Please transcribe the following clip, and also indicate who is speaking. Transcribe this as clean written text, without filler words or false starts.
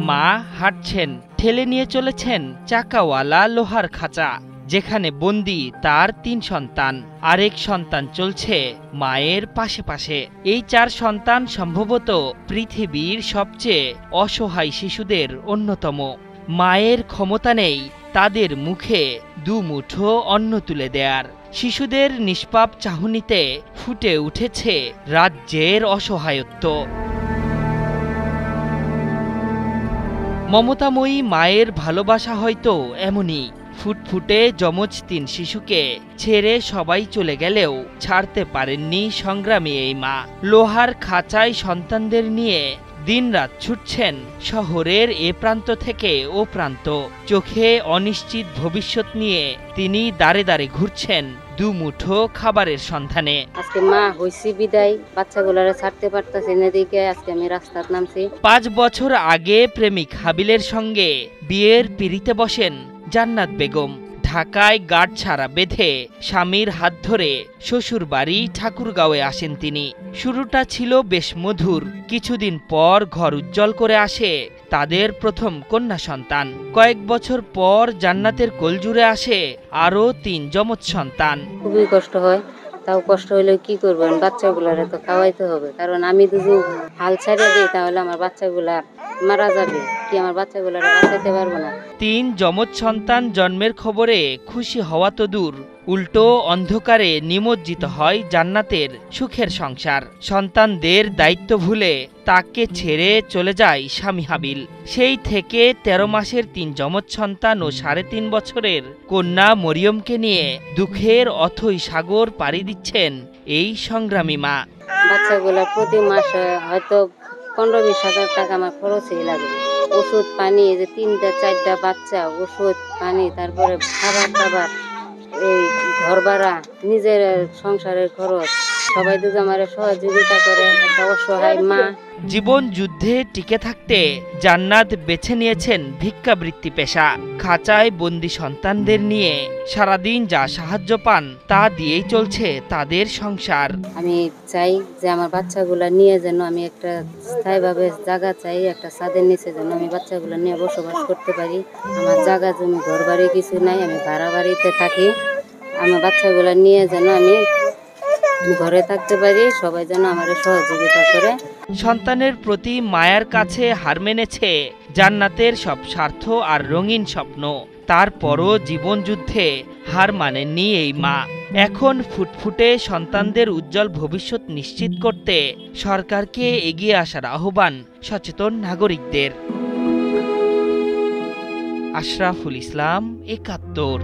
Speaker 1: মা হাঁটছেন, ঠেলে নিয়ে চলেছেন চাকাওয়ালা লোহার খাঁচা, যেখানে বন্দী তার ৩ সন্তান। আরেক সন্তান চলছে মায়ের পাশে পাশে। এই ৪ সন্তান সম্ভবত পৃথিবীর সবচেয়ে অসহায় শিশুদের অন্যতম। মায়ের ক্ষমতা নেই তাদের মুখে ২ মুঠো অন্ন তুলে দেয়ার। শিশুদের নিষ্পাপ চাহনিতে ফুটে উঠেছে রাজ্যের অসহায়ত্ব। মমতাময়ী মায়ের ভালোবাসা হয়তো এমনই। ফুটফুটে যমজ ৩ শিশুকে ছেড়ে সবাই চলে গেলেও ছাড়তে পারেননি সংগ্রামী এই মা। লোহার খাঁচায় সন্তানদের নিয়ে দিনরাত ছুটছেন শহরের এ প্রান্ত থেকে ও প্রান্ত। চোখে অনিশ্চিত ভবিষ্যৎ নিয়ে তিনি দাঁড়ে দাঁড়ে ঘুরছেন ২ মুঠো খাবারের সন্ধানে।
Speaker 2: আজকে মা হইছি বিদায়, বাচ্চাগুলোরে ছাড়তে পারতাছি না দিকে আজকে আমি রাস্তায় নামছি।
Speaker 1: ৫ বছর আগে প্রেমিক হাবিলের সঙ্গে বিয়ের পিঁড়িতে বসেন জান্নাত বেগম। ঢাকায় গাঁটছড়া বেঁধে স্বামীর হাত ধরে শ্বশুর বাড়ি ঠাকুরগাঁওয়ে আসেন তিনি। শুরুটা ছিল বেশ মধুর। কিছুদিন পর ঘর উজ্জ্বল করে আসে তাদের প্রথম কন্যা সন্তান। কয়েক বছর পর জান্নাতের কোলজুড়ে আসে আরও ৩ যমজ সন্তান।
Speaker 2: খুবই কষ্ট হয়, তাও কষ্ট হইলে কি করবেন, বাচ্চাগুলারে তো খাওয়াইতে হবে। কারণ আমি যদি হাল ছাড়িয়ে দিই তাহলে আমার বাচ্চাগুলা মারা যাবে, কি আমার বাচ্চাগুলারে বাঁচাইতে পারবো না।
Speaker 1: ৩ যমজ সন্তান জন্মের খবরে খুশি হওয়া তো দূর, উল্টো অন্ধকারে নিমজ্জিত হয় জান্নাতের সুখের সংসার। সন্তানদের দায়িত্ব ভুলে তাকে ছেড়ে চলে যায় স্বামী হাবিল। সেই থেকে ১৩ মাসের ৩ যমজ সন্তান ও ৩.৫ বছরের কন্যা মরিয়মকে নিয়ে দুঃখের অথই সাগর পাড়ি দিচ্ছেন এই সংগ্রামী মা।
Speaker 2: বাচ্চাগুলা প্রতি মাসে হয়তো ১৫-২০ হাজার টাকা আমার খরচই লাগে। ওষুধ পানি, এই যে ৩টা-৪টা বাচ্চা, ওষুধ পানি, তারপরে খাবার, এই ঘর ভাড়া, নিজের সংসারের খরচ, সবাই যদি আমার সহযোগিতা করে। একটা অসহায় মা।
Speaker 1: জীবন যুদ্ধে টিকে থাকতে জান্নাত বেছে নিয়েছেন ভিক্ষাবৃত্তি পেশা। খাঁচায় বন্দি সন্তানদের নিয়ে সারাদিন যা সাহায্য পান তা দিয়েই চলছে তাদের সংসার।
Speaker 2: আমি চাই যে আমার বাচ্চাগুলা নিয়ে যেন আমি একটা স্থায়ীভাবে জায়গা চাই, একটা ছাদের নিচে যেন আমি বাচ্চাগুলা নিয়ে বসবাস করতে পারি। আমার জায়গা জমি ঘর বাড়ি কিছু নাই, আমি ভাড়া বাড়িতে থাকি। আমার বাচ্চাগুলা নিয়ে যেন আমি ঘরে থাকতে পারি, সবাই যেন আমার সহযোগিতা করে।
Speaker 1: সন্তানের প্রতি মায়ার কাছে হার মেনেছে জান্নাতের সব স্বার্থ আর রঙিন স্বপ্ন। তারপরও জীবন যুদ্ধে হার মানেননি এই মা। এখন ফুটফুটে সন্তানদের উজ্জ্বল ভবিষ্যৎ নিশ্চিত করতে সরকারকে এগিয়ে আসার আহ্বান সচেতন নাগরিকদের। আশরাফুল ইসলাম, ৭১।